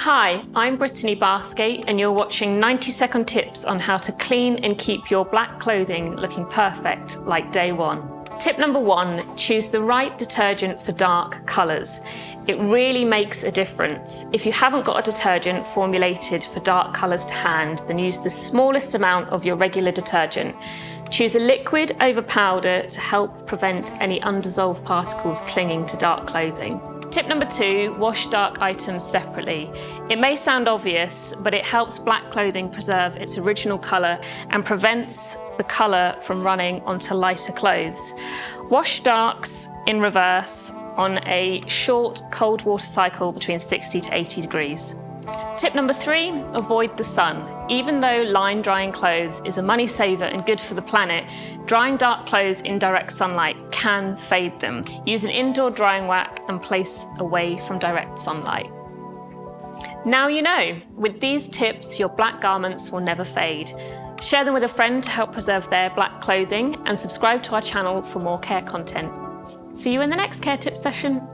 Hi, I'm Brittany Bathgate and you're watching 90-second tips on how to clean and keep your black clothing looking perfect like day one. Tip number 1, choose the right detergent for dark colours. It really makes a difference. If you haven't got a detergent formulated for dark colours to hand, then use the smallest amount of your regular detergent. Choose a liquid over powder to help prevent any undissolved particles clinging to dark clothing. Tip number 2, wash dark items separately. It may sound obvious, but it helps black clothing preserve its original colour and prevents the colour from running onto lighter clothes. Wash darks in reverse on a short cold water cycle between 60 to 80 degrees. Tip number 3, avoid the sun. Even though line drying clothes is a money saver and good for the planet, drying dark clothes in direct sunlight can fade them. Use an indoor drying rack and place away from direct sunlight. Now you know, with these tips, your black garments will never fade. Share them with a friend to help preserve their black clothing and subscribe to our channel for more care content. See you in the next care tip session.